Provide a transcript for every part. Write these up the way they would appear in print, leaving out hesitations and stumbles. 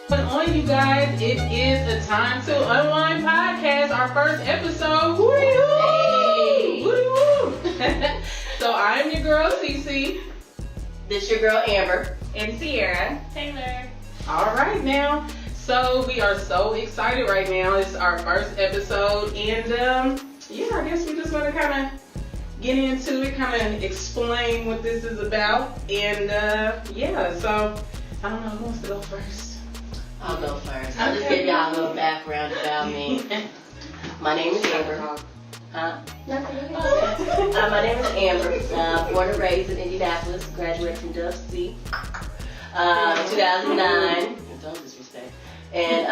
On you guys, it is a Time to Unwind podcast, our first episode. Woo-woo! Woo-woo! So I'm your girl Cece. This your girl Amber. And Sierra. Taylor. All right now, so we are so excited right now. It's our first episode, and I guess we just want to kind of get into it, kind of explain what this is about, and so I don't know who wants to go first. I'll go first. I'll just give y'all a little background about me. My name is Amber. My name is Amber. Born and raised in Indianapolis. Graduated from Dove C. 2009. Don't disrespect. And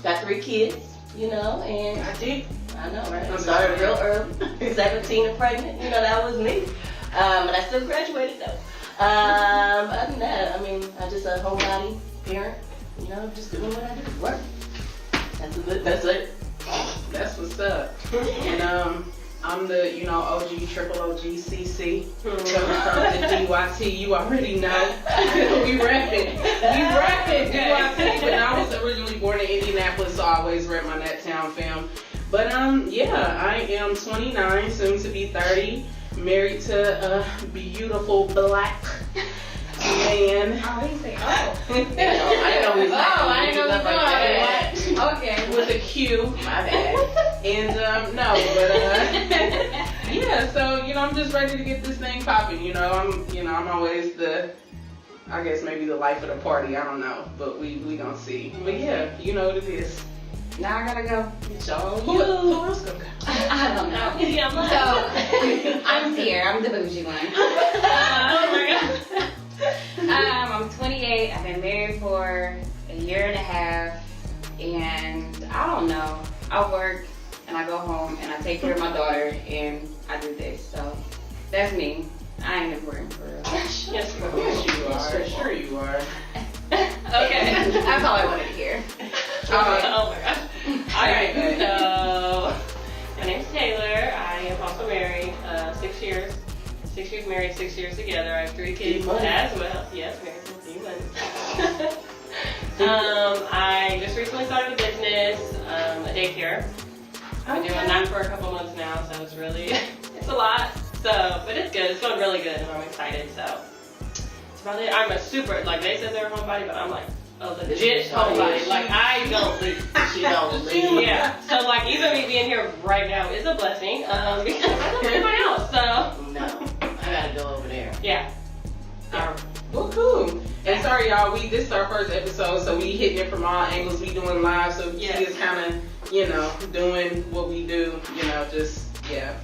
got 3 kids, and I know, right? I started real early. 17 and pregnant. That was me. But I still graduated though. Other than that, I'm just a homebody parent. Just doing what I do, work. That's it. That's what's up. And I'm the OG, triple OG, CC. Coming from the DYT, you already know. We reppin' DYT. But I was originally born in Indianapolis, so I always rep my that town fam. But I am 29, soon to be 30, married to a beautiful black man. Oh, he say, oh. I know he's like, I didn't know like that. Okay. With a Q. My bad. And so I'm just ready to get this thing popping. I'm always I guess maybe the life of the party. I don't know, but we gonna see. But yeah, you know what it is. Now I gotta go. Who else gonna go? I don't know. So I'm Sierra. I'm the bougie one. Oh my God. I'm 28. I've been married for a year and a half, and I don't know. I work and I go home and I take care of my daughter and I do this. So that's me. I ain't important for real. Yes, you are. Sure you are. Okay, that's all I wanted to hear. Oh my gosh. Alright, so my name's Taylor. I am also married, 6 years. 6 years married, 6 years together. I have 3 kids as well. Yes, married for a few months. I just recently started a business, a daycare. I've been doing that for a couple months now, so it's a lot. So, but it's good. It's going really good, and I'm excited. So, it's about it. I'm a super, they said they're a homebody, but I'm like a legit homebody. I don't leave. She don't leave. Yeah. So, even me being here right now is a blessing because I don't leave my house. So. No, I gotta go over there. Yeah. Well, cool. And sorry, y'all, this is our first episode, so we hitting it from all angles. We doing live, so we just kind of, doing what we do, yeah.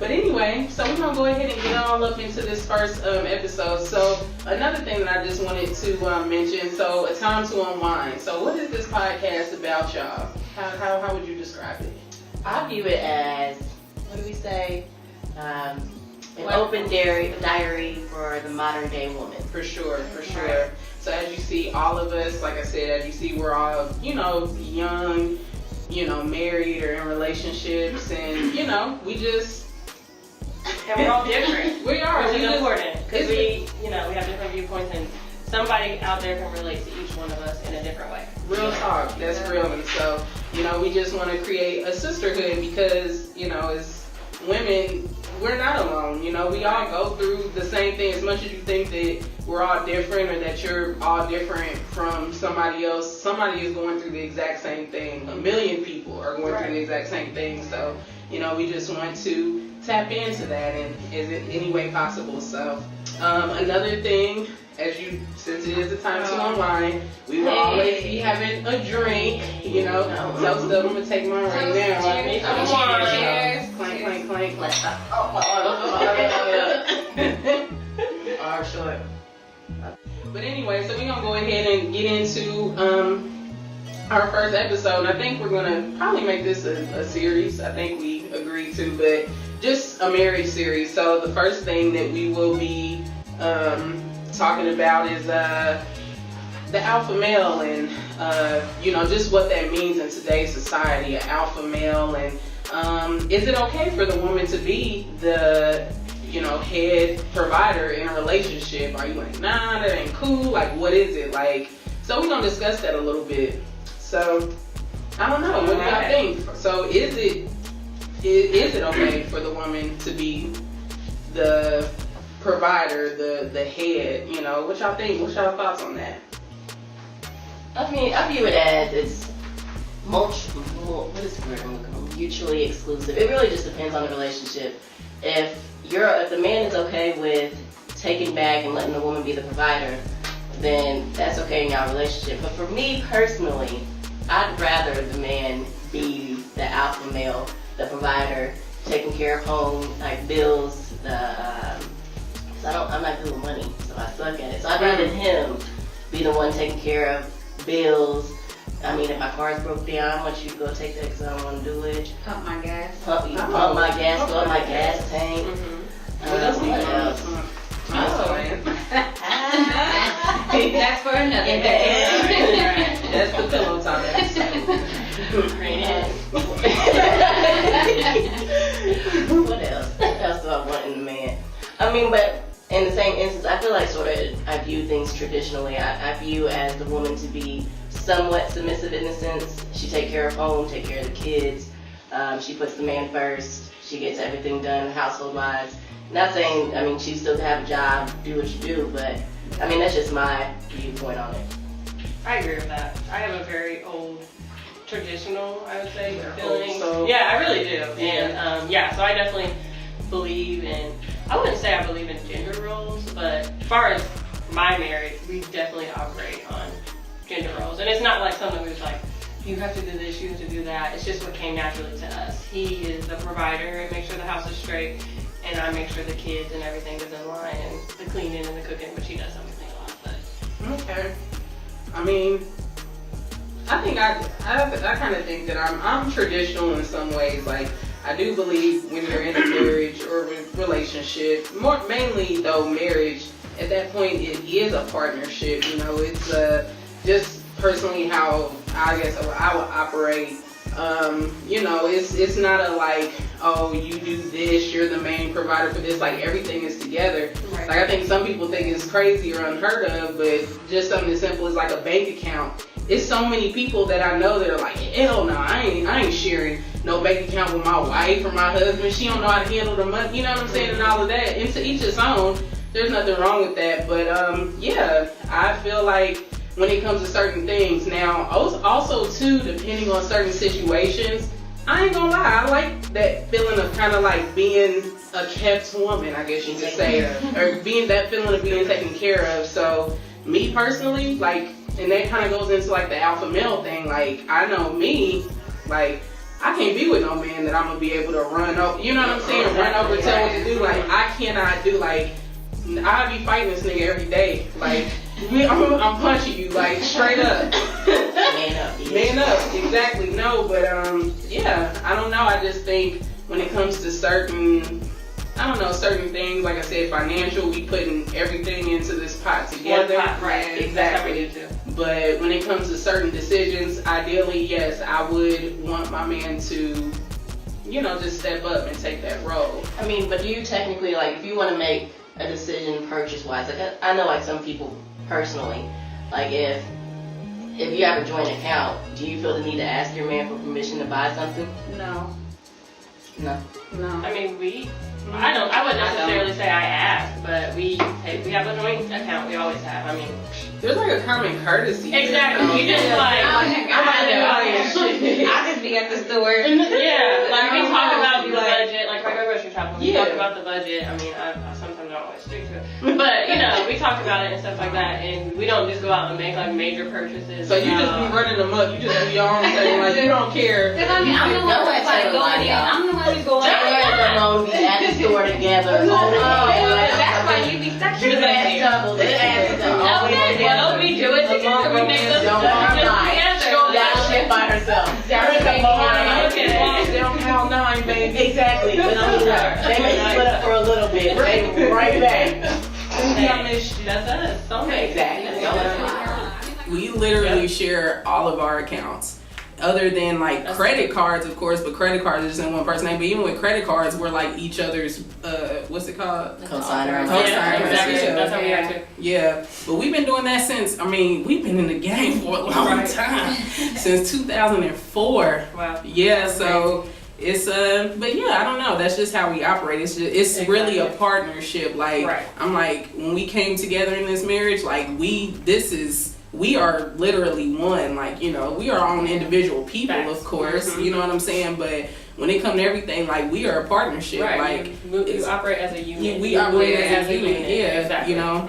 But anyway, so we're gonna go ahead and get all up into this first episode. So another thing that I just wanted to mention, so a time to unwind. So what is this podcast about, y'all? How would you describe it? I view it as, what do we say? An open diary for the modern day woman. For sure. So as you see, all of us, like I said, as you see, we're all, young, married or in relationships, and, we just... And we're all different. We are. Which is important, because we have different viewpoints, and somebody out there can relate to each one of us in a different way. Real talk, that's real. And so, we just want to create a sisterhood because, as women, we're not alone. We all go through the same thing. As much as you think that we're all different or that you're all different from somebody else, somebody is going through the exact same thing. A million people are going through the exact same thing. So, we just want to tap into that in any way possible. So, another thing, since it is a time to unwind, we will always be having a drink, So I'm gonna take mine right now. Cheers. Clank, clank, clank. Or short. But anyway, so we're gonna go ahead and get into our first episode. I think we're gonna probably make this a series. I think we agreed to, but just a marriage series. So the first thing that we will be talking about is the alpha male and just what that means in today's society, an alpha male, and is it okay for the woman to be the head provider in a relationship? Are you like, nah, that ain't cool? Like, what is it? Like, So we're gonna discuss that a little bit. So I don't know. What do y'all think? So is it okay for the woman to be the provider, the head? You know, what y'all think? What's y'all thoughts on that? I mean, I view it as it's mutually exclusive. It really just depends on the relationship. If the man is okay with taking back and letting the woman be the provider, then that's okay in y'all relationship. But for me personally, I'd rather the man be the alpha male, the provider, taking care of home, like bills. I'm not good with money, so I suck at it. So I'd rather him be the one taking care of bills. I mean, if my car's broke down, I want you to go take that because I don't want to do it. Pump my gas. Pump my gas, fill up my gas tank. What else? That's for another day. That's the pillow talk episode. What else? What else do I want in a man? I mean, but in the same instance, I feel like I view things traditionally. I view as the woman to be somewhat submissive in the sense she take care of home, take care of the kids. She puts the man first. She gets everything done household-wise. Not saying, I mean, she still have a job, do what you do, but I mean, that's just my viewpoint on it. I agree with that. I have a very old, traditional, I would say, feeling. So. Yeah, I really do. And so I definitely believe in, I wouldn't say I believe in gender roles, but as far as my marriage, we definitely operate on gender roles. And it's not like something we was like, you have to do this, you have to do that. It's just what came naturally to us. He is the provider and makes sure the house is straight, and I make sure the kids and everything is in line, and the cleaning and the cooking, which he does everything a lot. But Okay. I mean, I think I kind of think that I'm traditional in some ways. Like, I do believe when you're in a marriage or a relationship, mainly though marriage, at that point it is a partnership. You know, it's just personally how I guess I would operate. You know, it's not a like, oh, you do this, you're the main provider for this. Like, everything is together. Right. Like, I think some people think it's crazy or unheard of, but just something as simple as like a bank account. It's so many people that I know that are like, hell no, I ain't sharing no bank account with my wife or my husband. She don't know how to handle the money. You know what I'm saying? And all of that. And to each his own. There's nothing wrong with that. But yeah, I feel like when it comes to certain things. Now, also too, depending on certain situations, I ain't gonna lie, I like that feeling of kind of like being a kept woman, I guess you could say, or being that feeling of being taken care of. So, me personally, like, and that kind of goes into like the alpha male thing. Like, I know me, like, I can't be with no man that I'm gonna be able to run over. You know what I'm saying? Run over, tell what to do. Like, I cannot do like. I be fighting this nigga every day. Like, I'm punching you, like, straight up. Man up. Man up, exactly. No, but yeah, I don't know. I just think when it comes to certain things, like I said, financial, we putting everything into this pot together. One pot, right? Exactly. But when it comes to certain decisions, ideally, yes, I would want my man to, you know, just step up and take that role. I mean, but do you technically, like, if you want to make a decision purchase-wise, like, I know, like, some people personally, like, if you have a joint account, do you feel the need to ask your man for permission to buy something? No. No. I mean, I wouldn't necessarily say I asked, but we have a joint account. We always have. I mean, there's like a common courtesy. Exactly. You just like, I just be at the store. Yeah, like we talk about the budget, like regular grocery shopping. We talk about the budget. I mean, I sometimes don't always stick to it, but you know, we talk about it and stuff like that, and we don't just go out and make like major purchases. So you just be running them up. You just do your own thing, like you don't care. Cause I'm the one who's like going in. I'm the one who's going in. We're be at the store together. That's why you be stuck here. Okay, well, we do it together. We make those decisions together. That shit by herself. Down Hall 9, baby. Exactly. They may split up for a little bit. They right back. I missed you. That's us. So Exactly. We literally share all of our accounts. other than like credit cards, of course, but credit cards is just in one person's name. But even with credit cards, we're like each other's, what's it called? Co-signer. Yeah, exactly. That's how we are too. Yeah, but we've been doing that since, we've been in the game for a long time. Since 2004. Wow. Yeah, so it's, but yeah, I don't know. That's just how we operate. It's really a partnership. Like, I'm like, when we came together in this marriage, like, we are literally one. Like, you know, we are our own individual people, of course. You know what I'm saying? But when it comes to everything, like, we are a partnership. Like, you operate as a unit. We operate as a unit. Yeah, exactly. You know,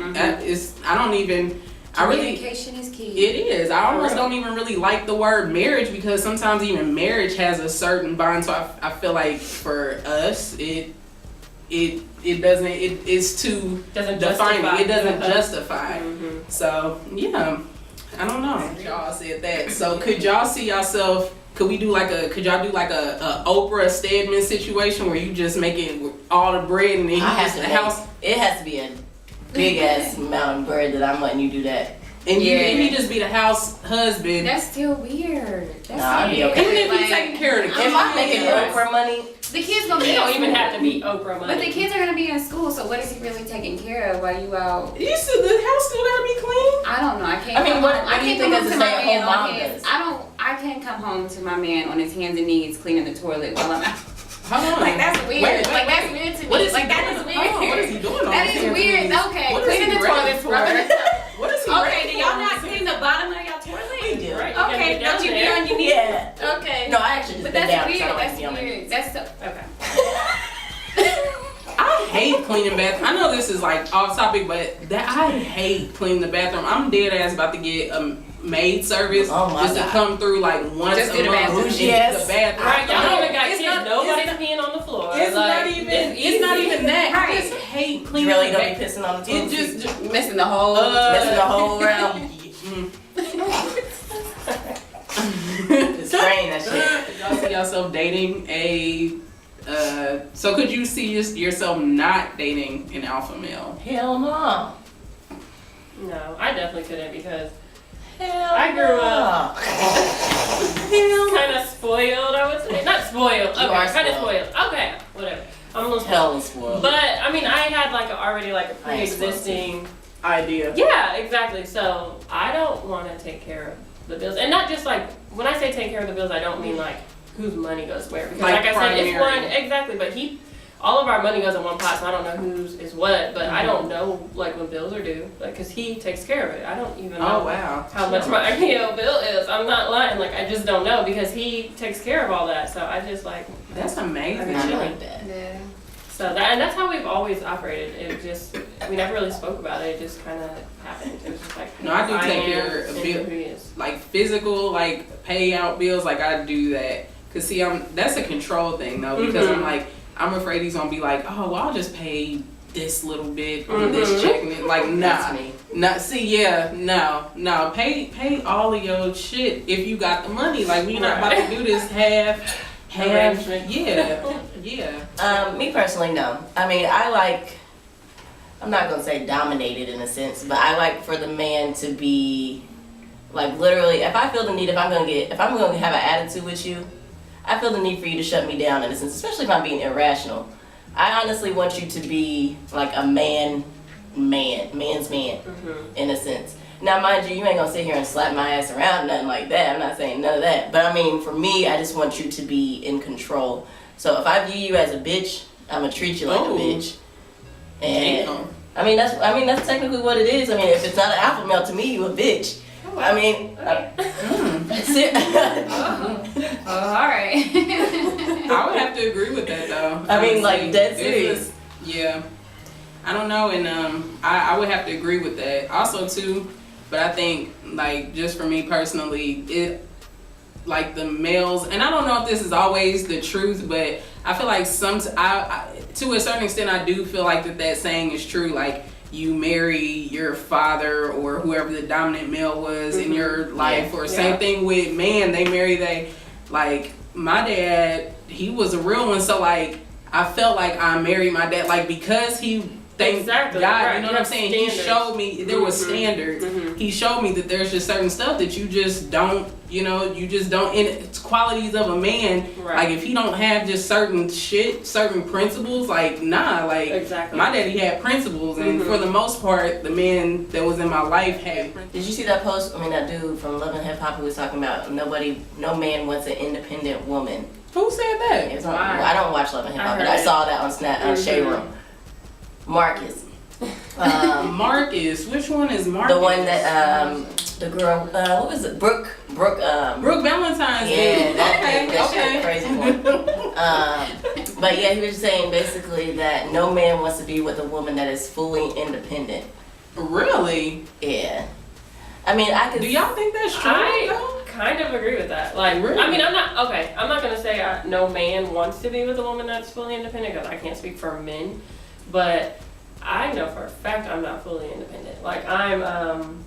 Communication is key. It is. I almost don't even really like the word marriage because sometimes even marriage has a certain bond. So I feel like for us, it doesn't. It's too defining. It doesn't justify. So yeah, I don't know. Y'all said that. So could y'all see yourself? Could y'all do like a Oprah Stedman situation where you just making all the bread and then you just the house? It has to be a big ass amount of bread that I'm letting you do that. And he just be the house husband. That's still weird. I'd be okay. Even if he's taking care of the kids. If I'm making Oprah money, the kids gonna be. They don't even have to be Oprah money. But the kids are gonna be in school, so what is he really taking care of while you out? The house still gotta be clean. I don't know. I can't. What do you think as a stay-at-home mom does? I can't come home to my man on his hands and knees cleaning the toilet while I'm out. Hold on. Like that's weird. That's weird to me. What is that is weird. What is he doing? That is weird. Okay, cleaning the toilet for. What is he? Okay, do y'all not clean the bottom of your toilet? we do. Right, Okay, don't you be on your knees? Yeah. Okay. No, I actually just But been that's down. weird. So I don't like That's to be on my weird. knees. That's so. Okay. I hate cleaning bathrooms. I know this is like off topic, but I hate cleaning the bathroom. I'm dead ass about to get a maid service to come through like once Just a do the month. bathroom. The bathroom. Right, y'all don't even got It's kids. not- Nobody's peeing on the floor. It's not even that. I Right. just hate You cleaning really the don't be bathroom. pissing on the It toilet. just Missing the whole. Messing the whole round. It's spraying that shit. Y'all see yourself dating a so could you see yourself not dating an alpha male? Hell no. No, I definitely couldn't because Hell I grew up Hell kind of spoiled, I would say. Not spoiled. You Okay, are kind of spoiled. spoiled. Okay, whatever. I'm a little spoiled. Hell is spoiled. But I mean, I had like already like a I ain't spoiled. pre-existing. Idea. Yeah, exactly. So I don't want to take care of the bills, and not just like when I say take care of the bills, I don't mean like whose money goes where. Because like I said, it's one exactly. But all of our money goes in one pot, so I don't know whose is what. But I don't know like when bills are due, like because he takes care of it. I don't even know how much my bill is. I'm not lying. Like I just don't know because he takes care of all that. So I just like That's amazing. I like that. Yeah. so that's how we've always operated. It just we never really spoke about it. It just kind of happened. It was just like No, I do take care of who he is. like physical, like payout bills. Like I do that. Cause see, that's a control thing though. Because I'm afraid he's gonna be like, oh, well, I'll just pay this little bit on this check. And then, like, nah, no. Pay all of your shit if you got the money. Like we're not about to do this half. Arrangement. Yeah. Me personally, no. I mean, I'm not gonna say dominated in a sense, but I like for the man to be like literally. If I feel the need, if I'm gonna have an attitude with you, I feel the need for you to shut me down in a sense, especially if I'm being irrational. I honestly want you to be like a man's man, in a sense. Now, mind you ain't gonna sit here and slap my ass around, nothing like that. I'm not saying none of that. But I mean, for me, I just want you to be in control. So if I view you as a bitch, I'm gonna treat you like a bitch. And I mean that's technically what it is. I mean, if it's not an alpha male to me, you a bitch. I mean, all right. I would have to agree with that though. I mean, like dead serious. Yeah. I don't know, and I would have to agree with that. Also too, but I think like just for me personally, it like the males, and I don't know if this is always the truth, but I feel like to a certain extent I do feel like that saying is true. Like you marry your father or whoever the dominant male was in your life, or same thing with man, they marry like my dad, he was a real one, so like I felt like I married my dad like because he thank exactly, God, right. you know what I'm saying? Standards. He showed me there was standards. He showed me that there's just certain stuff that you just don't, and it's qualities of a man. Right. Like if he don't have just certain principles, like nah, like Exactly. my daddy had principles, and for the most part, the man that was in my life had. Did you see that post? I mean, that dude from Love and Hip Hop who was talking about no man wants an independent woman. Who said that? It was on, I don't watch Love and Hip Hop, but I saw that on Shade Room. Marcus. Marcus. Which one is Marcus? The one that the girl. What was it? Brooke. Brooke Valentine's. Yeah, that okay. shit crazy one. But yeah, he was saying basically that no man wants to be with a woman that is fully independent. Really? Yeah. I mean, I could. Do y'all think that's true? I kind of agree with that. Like, really? I mean, I'm not gonna say no man wants to be with a woman that's fully independent because I can't speak for men, but I know for a fact I'm not fully independent. Like I'm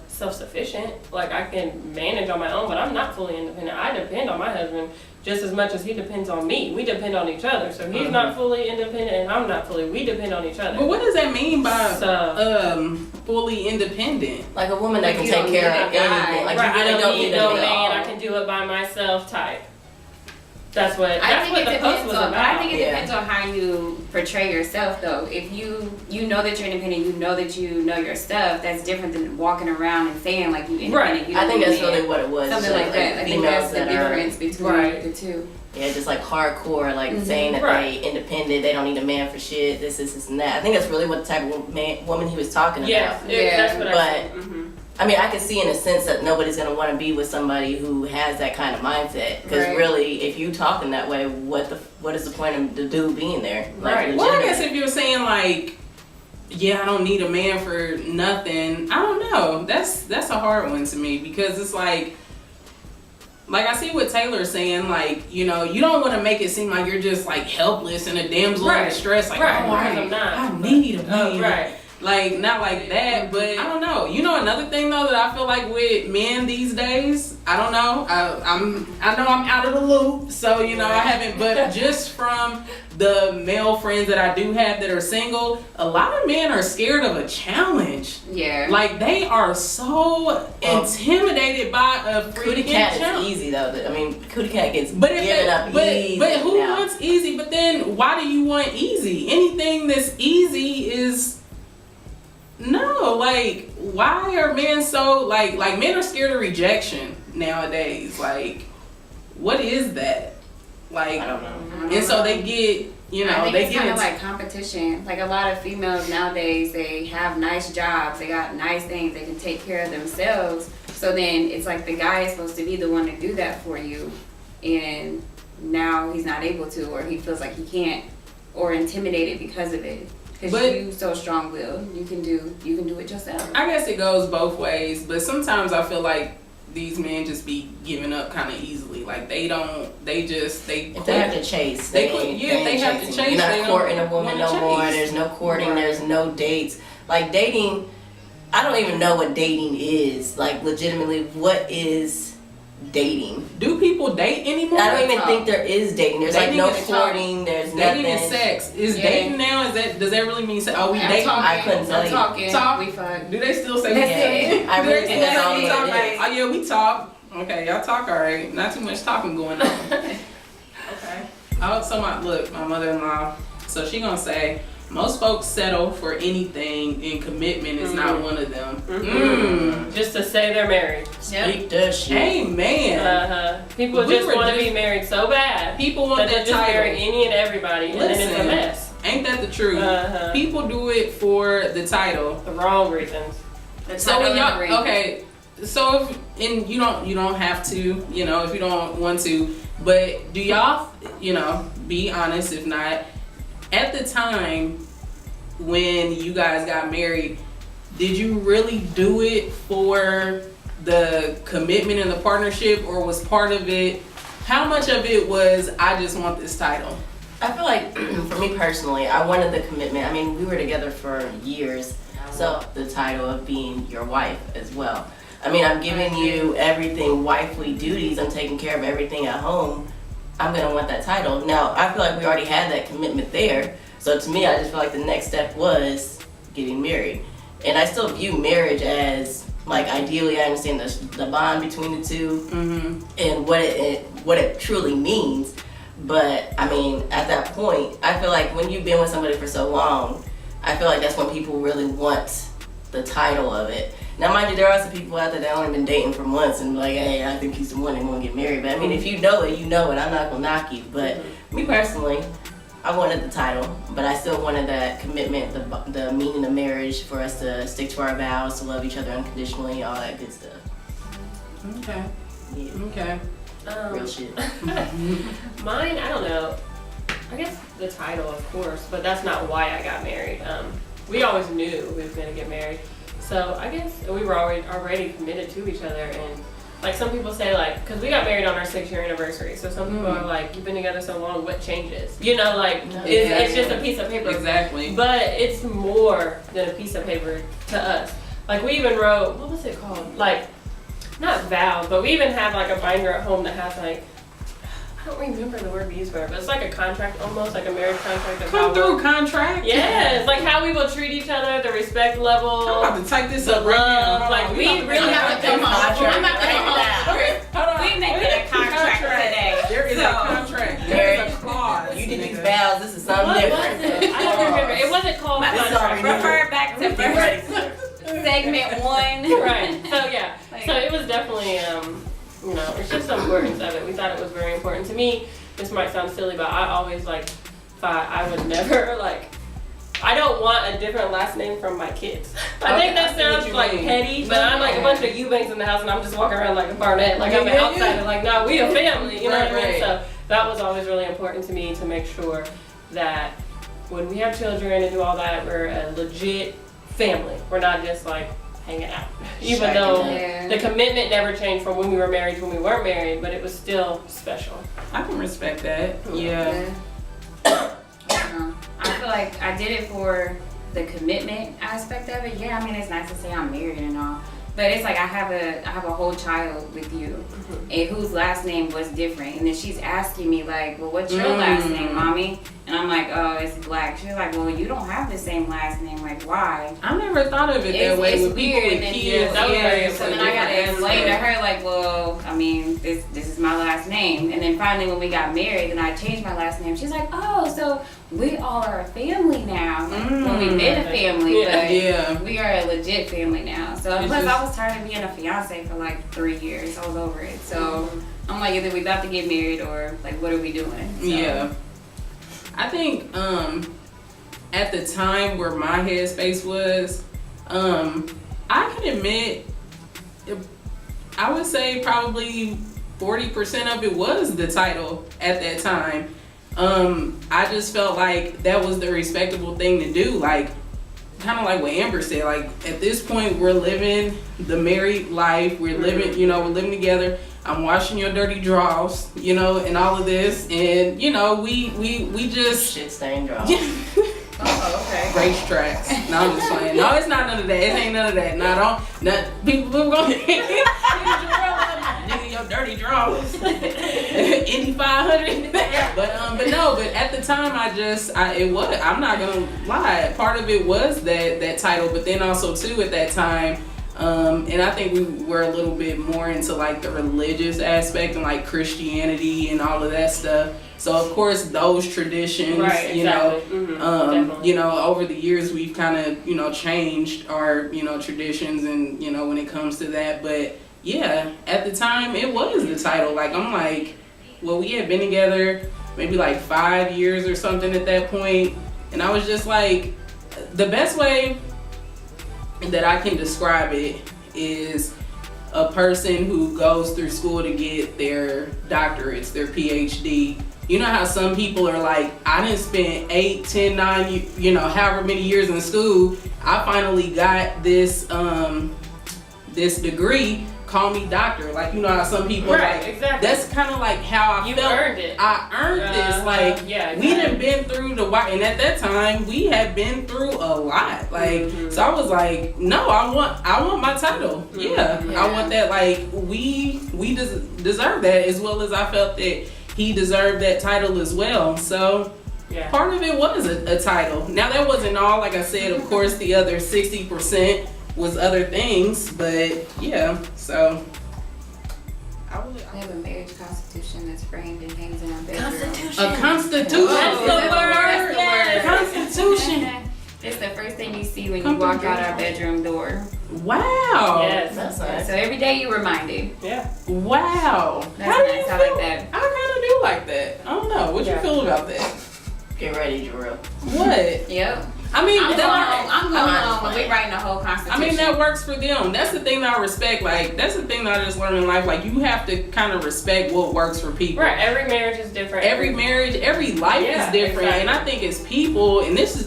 self-sufficient. Like I can manage on my own, but I'm not fully independent. I depend on my husband just as much as he depends on me. We depend on each other. So he's not fully independent and I'm not fully. We depend on each other. But what does that mean by fully independent? Like a woman that can take care of anything. Like right, you really I don't need no a man. I can do it by myself type. That's what the post was about. I think it depends on how you portray yourself, though. If you know that you're independent, you know that you know your stuff. That's different than walking around and saying like you independent. Right. You I think that's man. really what it was. Something like that. I think that's the difference between the two. Yeah, just like hardcore, like saying that they independent, they don't need a man for shit. This, and that. I think that's really what the type of woman he was talking about. Yeah, that's what I said. I mean, I can see in a sense that nobody's going to want to be with somebody who has that kind of mindset. Because really, if you talking that way, what is the point of the dude being there? Like, right. Well, I guess if you're saying like, yeah, I don't need a man for nothing. I don't know. That's a hard one to me because it's like I see what Taylor's saying. Like, you don't want to make it seem like you're just like helpless and a damsel in distress. Like, I need a man. Right. Like, not like that, but I don't know. Another thing though that I feel like with men these days, I don't know. I know I'm out of the loop, so I haven't. But just from the male friends that I do have that are single, a lot of men are scared of a challenge. Yeah. Like they are so intimidated by a Cootie freaking cat challenge. is easy though. I mean, Cootie cat gets given up easy. But who now. wants easy? But then why do you want easy? Anything that's easy is. No, like, why are men so, like men are scared of rejection nowadays. Like, what is that? Like, I don't know. And so they get, I think they it's get kind of into, like competition. Like a lot of females nowadays, they have nice jobs, they got nice things, they can take care of themselves. So then it's like the guy is supposed to be the one to do that for you, and now he's not able to, or he feels like he can't, or intimidated because of it. Because you so strong-willed, you can do it yourself. I guess it goes both ways, but sometimes I feel like these men just be giving up kind of easily. Like they if they have to chase, they have to chase. You're not courting a woman no more. There's no courting. There's no dates. Like dating, I don't even know what dating is. Like legitimately, what is dating? Do people date anymore? I don't even think there is dating. There's dating like no courting. There's dating nothing. is sex. Is dating now? Does that really mean sex? Oh, we dating? I couldn't tell you. Talk. We fuck. Do they still say Yeah. I really think that's all it is. Oh yeah, we talk. Okay, y'all talk alright. Not too much talking going on. Okay. Oh, so my mother-in-law. So she gonna say most folks settle for anything, and commitment is not one of them. Just to say they're married. Speak the shit. Amen. People just want to be married so bad. People want that just title. marry any and everybody, and then it's a mess. Ain't that the truth? People do it for the title. The wrong reasons. So when y'all so if you don't have to, if you don't want to, but do y'all, be honest, if not, at the time when you guys got married, did you really do it for the commitment and the partnership, or was part of it, how much of it was, I just want this title? I feel like, for me personally, I wanted the commitment. I mean, we were together for years, so the title of being your wife as well. I mean, I'm giving you everything, wifely duties, I'm taking care of everything at home. I'm gonna want that title. Now, I feel like we already had that commitment there, So to me, I just feel like the next step was getting married. And I still view marriage as, like, ideally I understand the bond between the two and what it truly means. But I mean, at that point, I feel like when you've been with somebody for so long, I feel like that's when people really want the title of it. Now, mind you, there are some people out there that only been dating for months and like, hey, I think he's the one and want to get married. But I mean, if you know it, you know it. I'm not gonna knock you. But me personally, I wanted the title, but I still wanted that commitment, the meaning of marriage, for us to stick to our vows, to love each other unconditionally, all that good stuff. Okay. Yeah. Okay. Real shit. Mine, I don't know. I guess the title, of course, but that's not why I got married. We always knew we were going to get married. So I guess we were already committed to each other. And like some people say, like, because we got married on our 6-year anniversary. So some people are like, you've been together so long, what changes? You know, like, it's just a piece of paper. Exactly. But it's more than a piece of paper to us. Like, we even wrote, what was it called? Like, not vows, but we even have like a binder at home that has like, I don't remember the word we used for it, but it's like a contract almost, like a marriage contract. Come through contract? Yes, like how we will treat each other, the respect level. I'm about to type this up right now. Like we really have to come contract. We making a contract today. There is a contract. There is a clause. You did these vows, this is something What different. was it? I don't remember. It wasn't called This is contract. already Refer back to segment 1. Right. So yeah. So it was definitely you know, it's just the importance of it. We thought it was very important. To me, this might sound silly, but I always like thought I would never like, I don't want a different last name from my kids. I think that sounds like petty, but I'm like a bunch of Eubanks in the house and I'm just walking around like a Barnett, like I'm an outsider, like no, we a family, you know what I mean? So that was always really important to me, to make sure that when we have children and do all that, we're a legit family. We're not just like hanging out. Even though the commitment never changed from when we were married to when we weren't married, but it was still special. I can respect that. Yeah. I feel like I did it for the commitment aspect of it. Yeah, I mean, it's nice to say I'm married and all, but it's like I have a whole child with you, and whose last name was different, and then she's asking me like, well, what's your last name, mommy? And I'm like, oh, it's Black. She's like, well, you don't have the same last name. Like, why? I never thought of it that way. It's with people weird. with And kids. so then I gotta explain to her like, well, I mean, this is my last name. And then finally, when we got married, and I changed my last name, she's like, oh, so we all are a family now. Like, well, we've been a family, but we are a legit family now. So plus, I was tired of being a fiance for like 3 years. I was over it. So I'm like, either we about to get married or like, what are we doing? So, yeah. I think at the time where my headspace was, I can admit, I would say probably 40% of it was the title at that time. I just felt like that was the respectable thing to do. Like, kind of like what Amber said, like at this point we're living the married life. We're living, you know, we're living together. I'm washing your dirty drawers, you know, and all of this, and you know, we just shit stained drawers. Oh, okay. Racetracks. No, I'm just playing. No, it's not none of that. It ain't none of that. People gonna nigga, your dirty drawers. Indy 500. But at the time I'm not gonna lie. Part of it was that title, but then also too at that time. And I think we were a little bit more into like the religious aspect and like Christianity and all of that stuff. So of course those traditions, you know, you know, over the years we've kind of, you know, changed our, you know, traditions and, you know, when it comes to that. But yeah, at the time it was the title. Like I'm like, well, we had been together maybe like 5 years or something at that point, and I was just like, the best way that I can describe it is a person who goes through school to get their doctorates, their PhD. You know how some people are like, I didn't spend 8, 10, 9, you know, however many years in school. I finally got this this degree. Call me doctor. Like, you know how some people right, like, exactly. That's kind of like how I felt. Earned it. I earned this. Like, we done been through and at that time we had been through a lot. Like, so I was like, no, I want my title. Yeah. I want that. Like, we deserve that, as well as I felt that he deserved that title as well. So Yeah. part of it was a title. Now that wasn't all, like I said, of course the other 60% was other things, but yeah, so. I have a marriage constitution that's framed and hangs in our bedroom. A constitution. That's the word. Yes. Constitution. It's the first thing you see when you walk out our bedroom door. Wow. Yes, that's nice. So every day you're reminded. Yeah. Wow. That's How do nice. you I feel? like that. I kind of do like that. I don't know. What you feel about that? Get ready, Jarrell. What? Yep. I mean, I'm that, going on. We're writing a whole constitution. I mean, that works for them. That's the thing that I respect. Like, that's the thing that I just learned in life. Like, you have to kind of respect what works for people. Right. Every marriage is different. Every marriage, every life is different. Exactly. And I think as people, and this is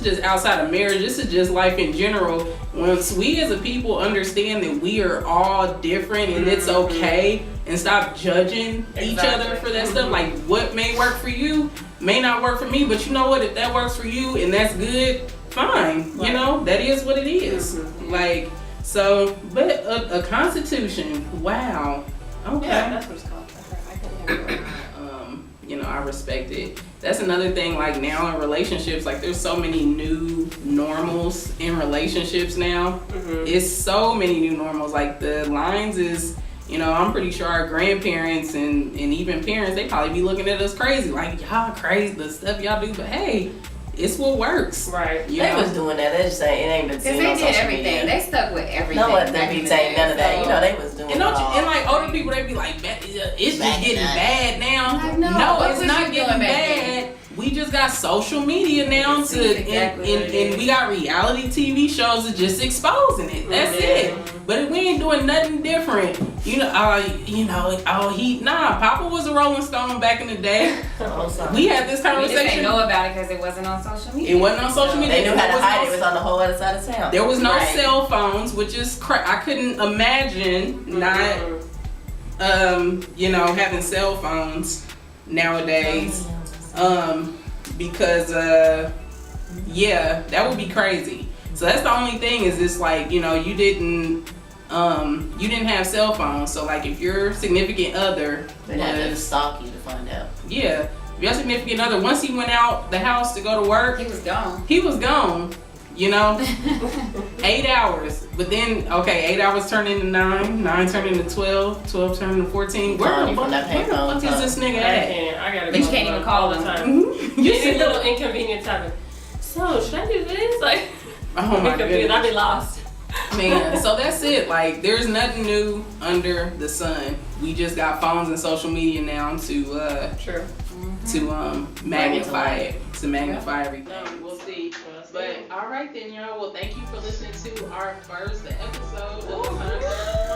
just outside of marriage, this is just life in general. Once we as a people understand that we are all different and it's okay, and stop judging each other for that stuff. Like, what may work for you may not work for me, but you know what? If that works for you and that's good, fine. Right. You know, that is what it is. Like, so, but a constitution, wow. Okay. Yeah, that's what it's called. I couldn't remember. You know, I respect it. That's another thing, like now in relationships, like there's so many new normals in relationships now. It's so many new normals. Like the lines is, you know, I'm pretty sure our grandparents and even parents, they probably be looking at us crazy. Like, y'all crazy, the stuff y'all do, but hey, it's what works. Right. They was doing that. They just saying it ain't been seen on Because they did social everything. media. They stuck with everything. No one they be saying none of that. You know, they was doing And, it all. and like older people, they be like, it's just getting bad now. Like, no, no, what it's was not you getting doing back bad. We just got social media now and we got reality TV shows that just exposing it. That's it. But we ain't doing nothing different. Papa was a Rolling Stone back in the day. We had this We just conversation. didn't know about it because it wasn't on social media. It wasn't on social media. They knew how to There hide was it. It was on the whole other side of town. There was no Right. cell phones, which is I couldn't imagine not, having cell phones nowadays. Because that would be crazy. So that's the only thing is it's like, you didn't have cell phones. So like if your significant other They had to stalk you to find out. yeah, if your significant other, once he went out the house to go to work, He was gone. he was gone. 8 hours. But then, 8 hours turned into 9, 9 turned into 12, 12 turned into 14. Where the fuck is this nigga at? I gotta But you go can't even all call the them. time. You see little inconvenience happen. So, should I do this? Like, Oh my I'm confused. goodness. I'd be lost. Man, so that's it. Like, there's nothing new under the sun. We just got phones and social media now to True. magnify it, to magnify everything. We'll see. But all right then, y'all. Well, thank you for listening to our first episode of